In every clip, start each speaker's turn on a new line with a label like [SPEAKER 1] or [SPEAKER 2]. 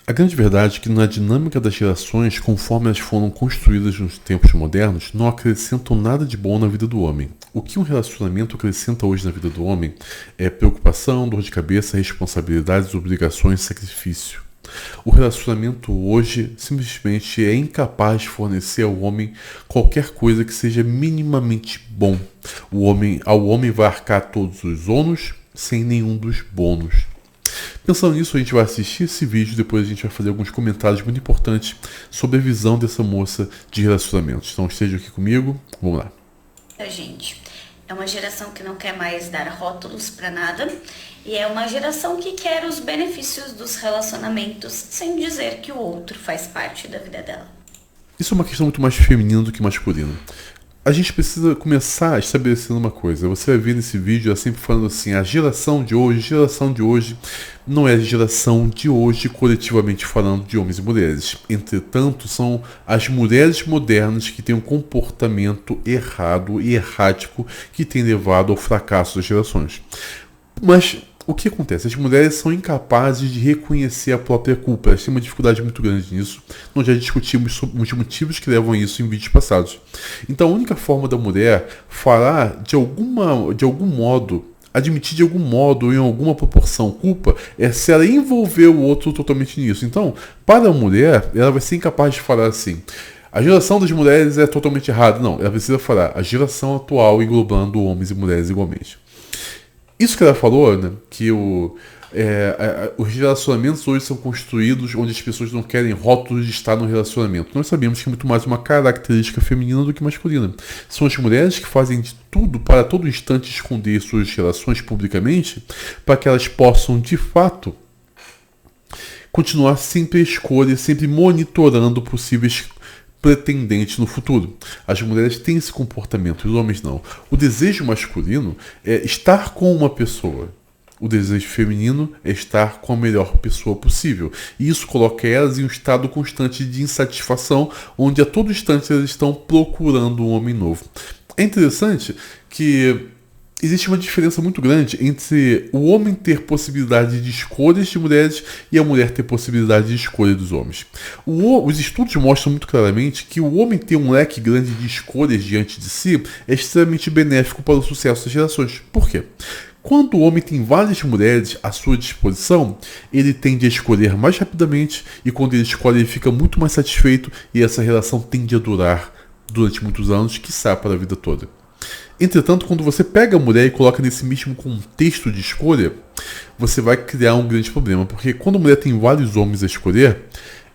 [SPEAKER 1] A grande verdade é que na dinâmica das gerações, conforme elas foram construídas nos tempos modernos, não acrescentam nada de bom na vida do homem. O que um relacionamento acrescenta hoje na vida do homem é preocupação, dor de cabeça, responsabilidades, obrigações, sacrifício. O relacionamento hoje simplesmente é incapaz de fornecer ao homem qualquer coisa que seja minimamente bom. Ao homem vai arcar todos os ônus sem nenhum dos bônus. Pensando nisso, a gente vai assistir esse vídeo, depois a gente vai fazer alguns comentários muito importantes sobre a visão dessa moça de relacionamentos. Então esteja aqui comigo, vamos lá.
[SPEAKER 2] A gente é uma geração que não quer mais dar rótulos para nada e é uma geração que quer os benefícios dos relacionamentos sem dizer que o outro faz parte da vida dela.
[SPEAKER 1] Isso é uma questão muito mais feminina do que masculina. A gente precisa começar estabelecendo uma coisa. Você vai ver nesse vídeo ela sempre falando assim, a geração de hoje não é a geração de hoje coletivamente falando de homens e mulheres. Entretanto, são as mulheres modernas que têm um comportamento errado e errático que tem levado ao fracasso das gerações. Mas o que acontece? As mulheres são incapazes de reconhecer a própria culpa. Elas têm uma dificuldade muito grande nisso. Nós já discutimos sobre os motivos que levam a isso em vídeos passados. Então a única forma da mulher falar de algum modo, admitir de algum modo ou em alguma proporção culpa é se ela envolver o outro totalmente nisso. Então, para a mulher, ela vai ser incapaz de falar assim: a geração das mulheres é totalmente errada. Não, ela precisa falar a geração atual englobando homens e mulheres igualmente. Isso que ela falou, né, que os relacionamentos hoje são construídos onde as pessoas não querem rótulos de estar no relacionamento. Nós sabemos que é muito mais uma característica feminina do que masculina. São as mulheres que fazem de tudo para a todo instante esconder suas relações publicamente para que elas possam, de fato, continuar sempre à escolha, sempre monitorando possíveis pretendentes no futuro. As mulheres têm esse comportamento, os homens não. O desejo masculino é estar com uma pessoa. O desejo feminino é estar com a melhor pessoa possível. E isso coloca elas em um estado constante de insatisfação, onde a todo instante elas estão procurando um homem novo. É interessante que existe uma diferença muito grande entre o homem ter possibilidade de escolhas de mulheres e a mulher ter possibilidade de escolha dos homens. Os estudos mostram muito claramente que o homem ter um leque grande de escolhas diante de si é extremamente benéfico para o sucesso das gerações. Por quê? Quando o homem tem várias mulheres à sua disposição, ele tende a escolher mais rapidamente e quando ele escolhe ele fica muito mais satisfeito e essa relação tende a durar durante muitos anos, quiçá para a vida toda. Entretanto, quando você pega a mulher e coloca nesse mesmo contexto de escolha, você vai criar um grande problema, porque quando a mulher tem vários homens a escolher,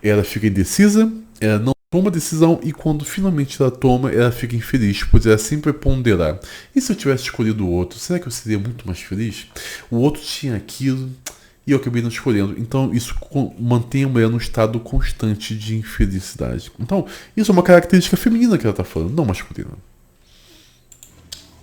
[SPEAKER 1] ela fica indecisa, ela não toma decisão e quando finalmente ela toma, ela fica infeliz, pois ela sempre vai ponderar. E se eu tivesse escolhido o outro, será que eu seria muito mais feliz? O outro tinha aquilo e eu acabei não escolhendo. Então isso mantém a mulher num estado constante de infelicidade. Então isso é uma característica feminina que ela está falando, não masculina.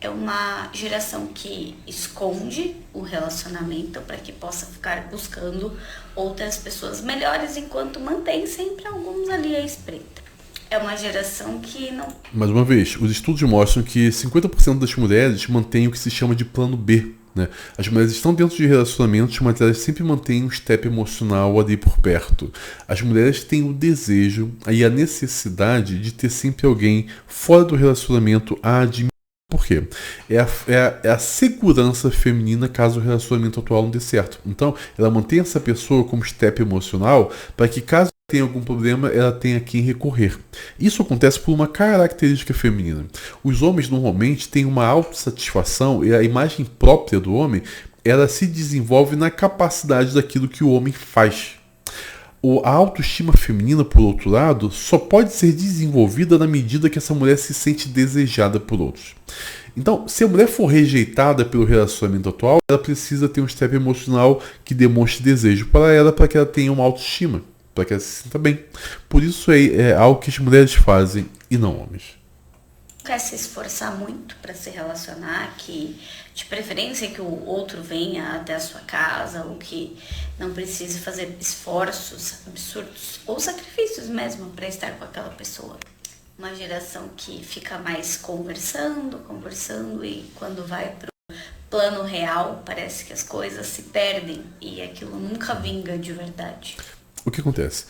[SPEAKER 2] É uma geração que esconde o relacionamento para que possa ficar buscando outras pessoas melhores enquanto mantém sempre alguns ali à espreita. É uma geração que não...
[SPEAKER 1] Mais uma vez, os estudos mostram que 50% das mulheres mantêm o que se chama de plano B. Né? As mulheres estão dentro de relacionamentos, mas elas sempre mantêm um step emocional ali por perto. As mulheres têm o desejo e a necessidade de ter sempre alguém fora do relacionamento a admirar. Por quê? É a segurança feminina caso o relacionamento atual não dê certo. Então, ela mantém essa pessoa como step emocional para que caso tenha algum problema, ela tenha a quem recorrer. Isso acontece por uma característica feminina. Os homens normalmente têm uma autossatisfação e a imagem própria do homem, ela se desenvolve na capacidade daquilo que o homem faz. A autoestima feminina, por outro lado, só pode ser desenvolvida na medida que essa mulher se sente desejada por outros. Então, se a mulher for rejeitada pelo relacionamento atual, ela precisa ter um step emocional que demonstre desejo para ela, para que ela tenha uma autoestima, para que ela se sinta bem. Por isso é algo que as mulheres fazem e não homens.
[SPEAKER 2] Quer se esforçar muito para se relacionar, que de preferência que o outro venha até a sua casa, ou que não precise fazer esforços absurdos ou sacrifícios mesmo para estar com aquela pessoa. Uma geração que fica mais conversando e quando vai para o plano real parece que as coisas se perdem e aquilo nunca vinga de verdade.
[SPEAKER 1] o que acontece?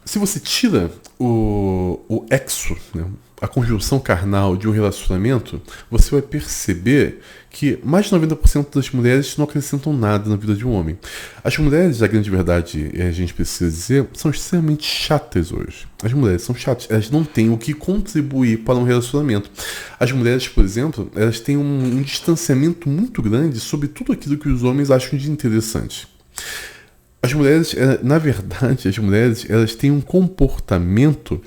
[SPEAKER 1] Se você tira o exo, né, a conjunção carnal de um relacionamento, você vai perceber que mais de 90% das mulheres não acrescentam nada na vida de um homem. As mulheres, a grande verdade, a gente precisa dizer, são extremamente chatas hoje. As mulheres são chatas, elas não têm o que contribuir para um relacionamento. As mulheres, por exemplo, elas têm um distanciamento muito grande sobre tudo aquilo que os homens acham de interessante. As mulheres, na verdade, elas têm um comportamento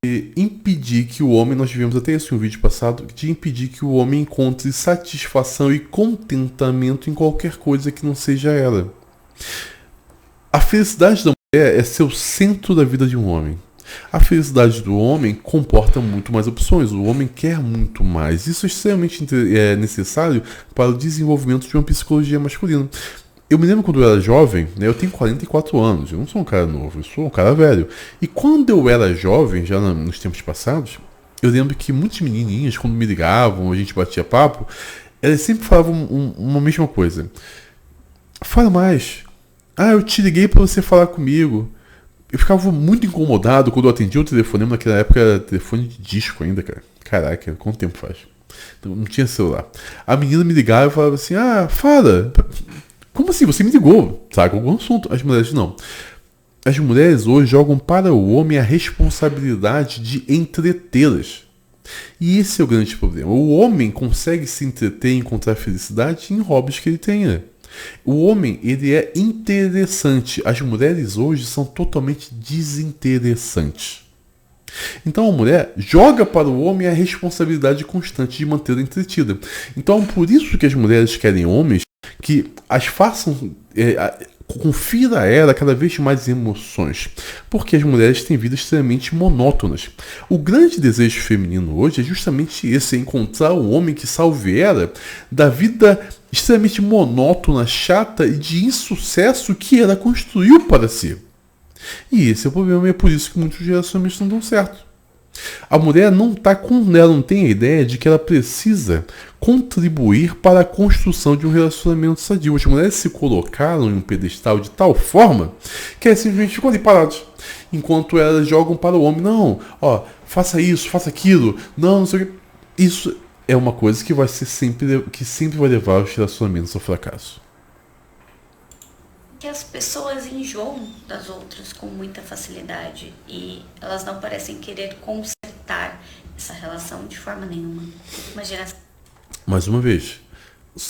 [SPEAKER 1] de impedir que o homem, nós vivemos até isso em um vídeo passado, de impedir que o homem encontre satisfação e contentamento em qualquer coisa que não seja ela. A felicidade da mulher é ser o centro da vida de um homem. A felicidade do homem comporta muito mais opções, o homem quer muito mais. Isso é extremamente necessário para o desenvolvimento de uma psicologia masculina. Eu me lembro quando eu era jovem, né, eu tenho 44 anos, eu não sou um cara novo, eu sou um cara velho. E quando eu era jovem, já nos tempos passados, eu lembro que muitas menininhas, quando me ligavam, a gente batia papo, elas sempre falavam uma mesma coisa. Fala mais. Ah, eu te liguei pra você falar comigo. Eu ficava muito incomodado quando eu atendia o telefonema, naquela época era telefone de disco ainda, cara. Caraca, quanto tempo faz? Não tinha celular. A menina me ligava e falava assim, fala. Como assim? Você me ligou, sabe? Algum assunto. As mulheres não. As mulheres hoje jogam para o homem a responsabilidade de entretê-las. E esse é o grande problema. O homem consegue se entreter e encontrar felicidade em hobbies que ele tenha. O homem, ele é interessante. As mulheres hoje são totalmente desinteressantes. Então a mulher joga para o homem a responsabilidade constante de mantê-la entretida. Então por isso que as mulheres querem homens que as façam, confira a ela cada vez mais emoções, porque as mulheres têm vidas extremamente monótonas. O grande desejo feminino hoje é justamente esse, é encontrar um homem que salve ela da vida extremamente monótona, chata e de insucesso que ela construiu para si. E esse é o problema, e é por isso que muitos relacionamentos não dão certo. A mulher ela não tem a ideia de que ela precisa contribuir para a construção de um relacionamento sadio. As mulheres se colocaram em um pedestal de tal forma que elas simplesmente ficam ali paradas, enquanto elas jogam para o homem. Não, faça isso, faça aquilo. Não sei o que. Isso é uma coisa que sempre vai levar os relacionamentos ao fracasso.
[SPEAKER 2] Que as pessoas enjoam das outras com muita facilidade e elas não parecem querer consertar essa relação de forma nenhuma. Imagina.
[SPEAKER 1] Mais uma vez,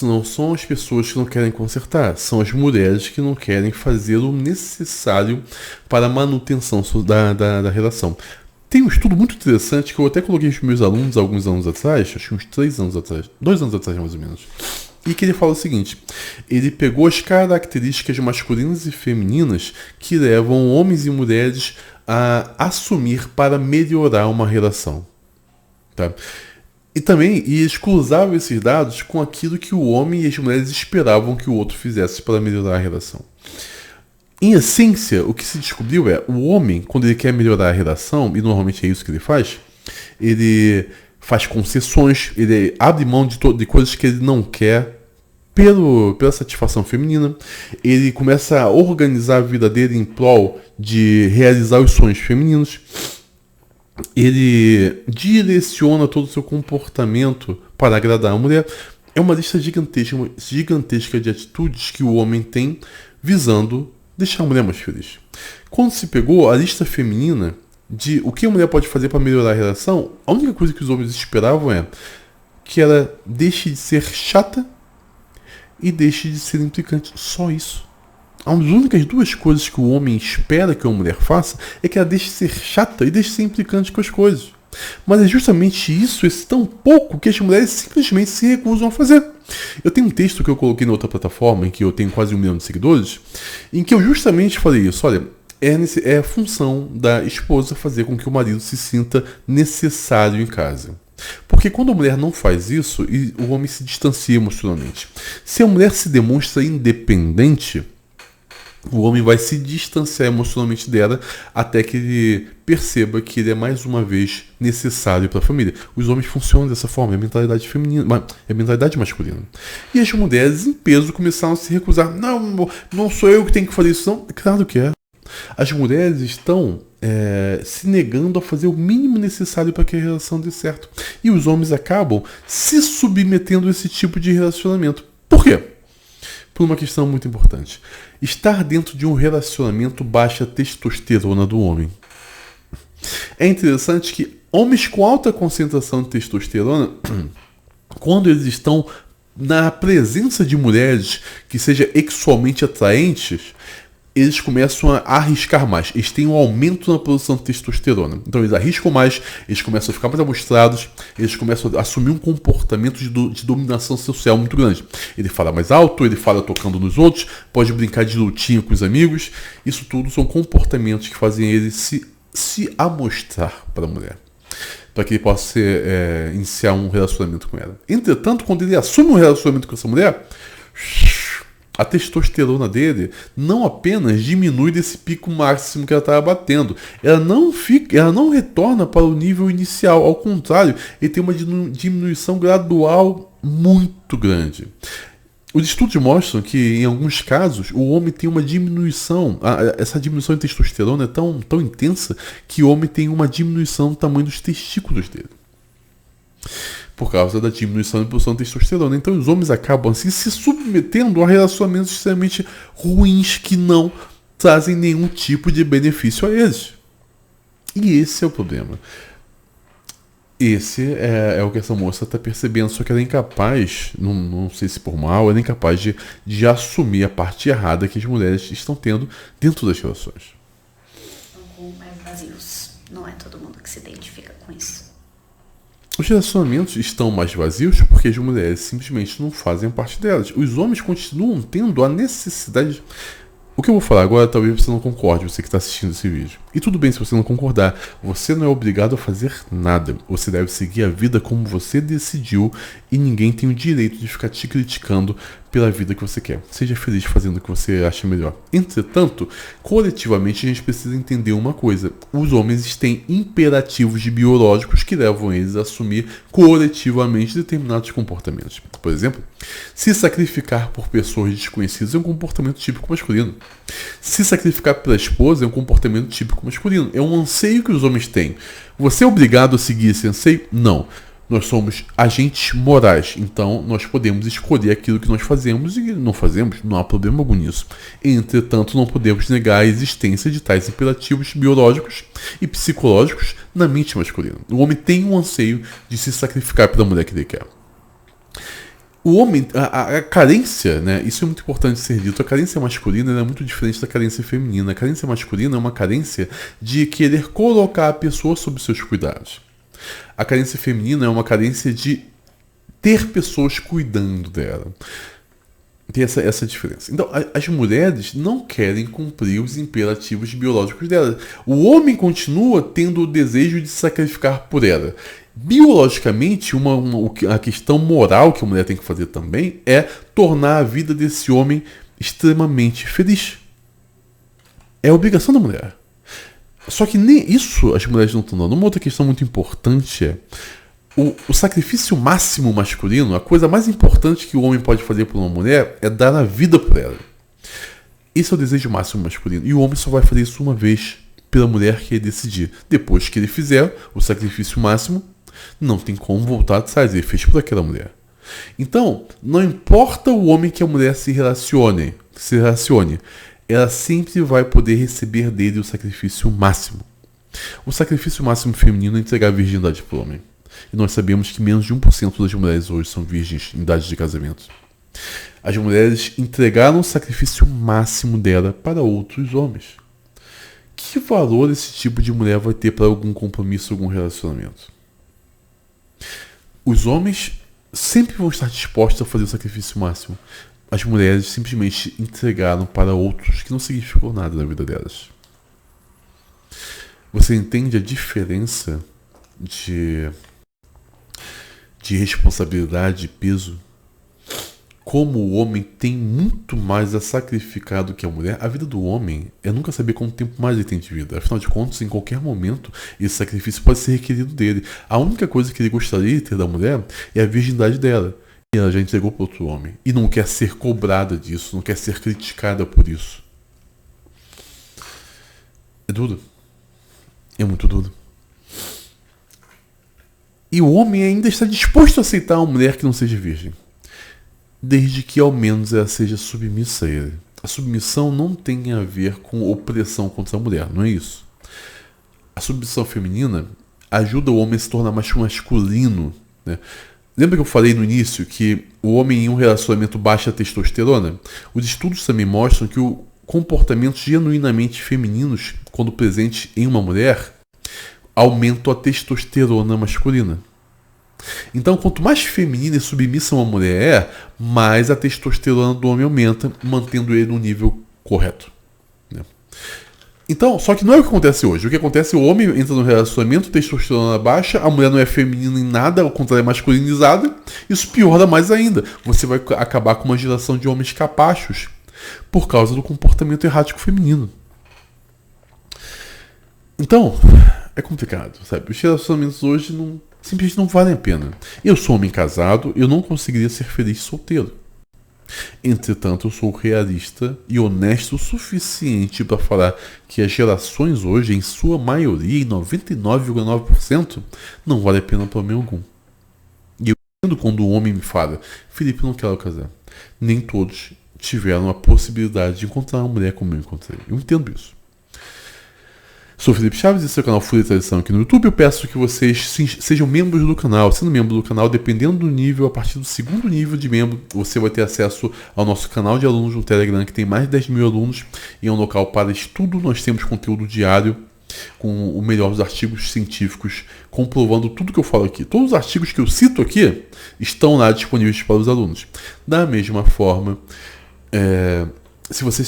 [SPEAKER 1] não são as pessoas que não querem consertar, são as mulheres que não querem fazer o necessário para a manutenção da relação. Tem um estudo muito interessante que eu até coloquei para meus alunos alguns anos atrás, acho que uns 2 anos atrás mais ou menos. E que ele fala o seguinte, ele pegou as características masculinas e femininas que levam homens e mulheres a assumir para melhorar uma relação. Tá? E também eles cruzavam esses dados com aquilo que o homem e as mulheres esperavam que o outro fizesse para melhorar a relação. Em essência, o que se descobriu é, o homem, quando ele quer melhorar a relação, e normalmente é isso que ele faz concessões, ele abre mão de coisas que ele não quer pela satisfação feminina, ele começa a organizar a vida dele em prol de realizar os sonhos femininos, ele direciona todo o seu comportamento para agradar a mulher. É uma lista gigantesca de atitudes que o homem tem visando deixar a mulher mais feliz. Quando se pegou a lista feminina de o que a mulher pode fazer para melhorar a relação, a única coisa que os homens esperavam é que ela deixe de ser chata e deixe de ser implicante. Só isso. As únicas 2 coisas que o homem espera que a mulher faça é que ela deixe de ser chata e deixe de ser implicante com as coisas. Mas é justamente isso, esse tão pouco, que as mulheres simplesmente se recusam a fazer. Eu tenho um texto que eu coloquei na outra plataforma, em que eu tenho quase 1 milhão de seguidores, em que eu justamente falei isso. Olha, é a função da esposa fazer com que o marido se sinta necessário em casa. Porque quando a mulher não faz isso, o homem se distancia emocionalmente. Se a mulher se demonstra independente, o homem vai se distanciar emocionalmente dela até que ele perceba que ele é mais uma vez necessário para a família. Os homens funcionam dessa forma, é a mentalidade feminina, é a mentalidade masculina. E as mulheres em peso começaram a se recusar. Não sou eu que tenho que fazer isso, não. Claro que é. As mulheres estão se negando a fazer o mínimo necessário para que a relação dê certo. E os homens acabam se submetendo a esse tipo de relacionamento. Por quê? Por uma questão muito importante. Estar dentro de um relacionamento baixa a testosterona do homem. É interessante que homens com alta concentração de testosterona, quando eles estão na presença de mulheres que sejam sexualmente atraentes, eles começam a arriscar mais. Eles têm um aumento na produção de testosterona. Então eles arriscam mais, eles começam a ficar mais amostrados, eles começam a assumir um comportamento de dominação social muito grande. Ele fala mais alto, ele fala tocando nos outros, pode brincar de lutinha com os amigos. Isso tudo são comportamentos que fazem ele se amostrar para a mulher, para que ele possa iniciar um relacionamento com ela. Entretanto, quando ele assume um relacionamento com essa mulher, a testosterona dele não apenas diminui desse pico máximo que ela estava batendo, ela não retorna para o nível inicial, ao contrário, ele tem uma diminuição gradual muito grande. Os estudos mostram que, em alguns casos, o homem tem uma diminuição, essa diminuição de testosterona é tão intensa que o homem tem uma diminuição do tamanho dos testículos dele, por causa da diminuição da produção de testosterona. Então os homens acabam assim se submetendo a relacionamentos extremamente ruins que não trazem nenhum tipo de benefício a eles. E esse é o problema. Esse é o que essa moça está percebendo, só que ela é incapaz, não sei se por mal, ela é incapaz de assumir a parte errada que as mulheres estão tendo dentro das relações.
[SPEAKER 2] Estão mais vazios. Não é todo mundo que se identifica com isso.
[SPEAKER 1] Os relacionamentos estão mais vazios porque as mulheres simplesmente não fazem parte delas. Os homens continuam tendo a necessidade. O que eu vou falar agora, talvez você não concorde, você que está assistindo esse vídeo. E tudo bem se você não concordar, você não é obrigado a fazer nada. Você deve seguir a vida como você decidiu e ninguém tem o direito de ficar te criticando pela vida que você quer. Seja feliz fazendo o que você acha melhor. Entretanto, coletivamente a gente precisa entender uma coisa. Os homens têm imperativos biológicos que levam eles a assumir coletivamente determinados comportamentos. Por exemplo, se sacrificar por pessoas desconhecidas é um comportamento típico masculino. Se sacrificar pela esposa é um comportamento típico masculino. É um anseio que os homens têm. Você é obrigado a seguir esse anseio? Não. Nós somos agentes morais, então nós podemos escolher aquilo que nós fazemos e não fazemos, não há problema algum nisso. Entretanto, não podemos negar a existência de tais imperativos biológicos e psicológicos na mente masculina. O homem tem um anseio de se sacrificar pela mulher que ele quer. O homem, a carência, né, isso é muito importante ser dito, a carência masculina é muito diferente da carência feminina. A carência masculina é uma carência de querer colocar a pessoa sob seus cuidados. A carência feminina é uma carência de ter pessoas cuidando dela. Tem essa diferença. Então, as mulheres não querem cumprir os imperativos biológicos dela. O homem continua tendo o desejo de se sacrificar por ela. Biologicamente, a questão moral que a mulher tem que fazer também é tornar a vida desse homem extremamente feliz. É a obrigação da mulher. Só que nem isso as mulheres não estão dando. Uma outra questão muito importante é o sacrifício máximo masculino. A coisa mais importante que o homem pode fazer por uma mulher é dar a vida por ela. Esse é o desejo máximo masculino. E o homem só vai fazer isso uma vez pela mulher que ele decidir. Depois que ele fizer o sacrifício máximo, não tem como voltar atrás. Ele fez por aquela mulher. Então, não importa o homem que a mulher se relacione, ela sempre vai poder receber dele o sacrifício máximo. O sacrifício máximo feminino é entregar a virgindade para o homem. E nós sabemos que menos de 1% das mulheres hoje são virgens em idade de casamento. As mulheres entregaram o sacrifício máximo dela para outros homens. Que valor esse tipo de mulher vai ter para algum compromisso, algum relacionamento? Os homens sempre vão estar dispostos a fazer o sacrifício máximo. As mulheres simplesmente entregaram para outros que não significou nada na vida delas. Você entende a diferença de responsabilidade e peso? Como o homem tem muito mais a sacrificar do que a mulher, a vida do homem é nunca saber quanto tempo mais ele tem de vida. Afinal de contas, em qualquer momento, esse sacrifício pode ser requerido dele. A única coisa que ele gostaria de ter da mulher é a virgindade dela. E ela já entregou para outro homem. E não quer ser cobrada disso, não quer ser criticada por isso. duro. É muito duro. E o homem ainda está disposto a aceitar uma mulher que não seja virgem, desde que ao menos ela seja submissa a ele. A submissão não tem a ver com opressão contra a mulher, não é isso. A submissão feminina ajuda o homem a se tornar mais masculino, né? Lembra que eu falei no início que o homem em um relacionamento baixa a testosterona? Os estudos também mostram que o comportamentos genuinamente femininos, quando presentes em uma mulher, aumentam a testosterona masculina. Então, quanto mais feminina e submissa uma mulher é, mais a testosterona do homem aumenta, mantendo ele no nível correto, né? Então, só que não é o que acontece hoje. O que acontece é o homem entra no relacionamento, testosterona baixa, a mulher não é feminina em nada, ao contrário, é masculinizada. Isso piora mais ainda. Você vai acabar com uma geração de homens capachos por causa do comportamento errático feminino. Então, é complicado, sabe? Os relacionamentos hoje simplesmente não valem a pena. Eu sou homem casado, eu não conseguiria ser feliz solteiro. Entretanto, eu sou realista e honesto o suficiente para falar que as relações hoje, em sua maioria, em 99,9%, não vale a pena para mim algum. E eu entendo quando o homem me fala: Felipe, eu não quero casar. Nem todos tiveram a possibilidade de encontrar uma mulher como eu encontrei. Eu entendo isso. Sou Felipe Chaves, esse é o canal Fúria e Tradição aqui no YouTube. Eu peço que vocês sejam membros do canal. Sendo membro do canal, dependendo do nível, a partir do segundo nível de membro, você vai ter acesso ao nosso canal de alunos no Telegram, que tem mais de 10 mil alunos, e é um local para estudo. Nós temos conteúdo diário com o melhor dos artigos científicos, comprovando tudo que eu falo aqui. Todos os artigos que eu cito aqui estão lá disponíveis para os alunos. Da mesma forma, se você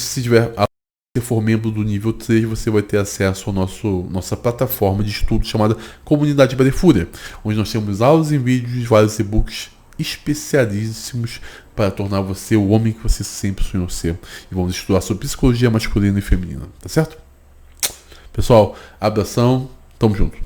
[SPEAKER 1] for membro do nível 3, você vai ter acesso à nossa plataforma de estudo chamada Comunidade Barefúria, onde nós temos aulas em vídeos, vários e-books especialíssimos para tornar você o homem que você sempre sonhou ser. E vamos estudar sobre psicologia masculina e feminina, tá certo? Pessoal, abração, tamo junto.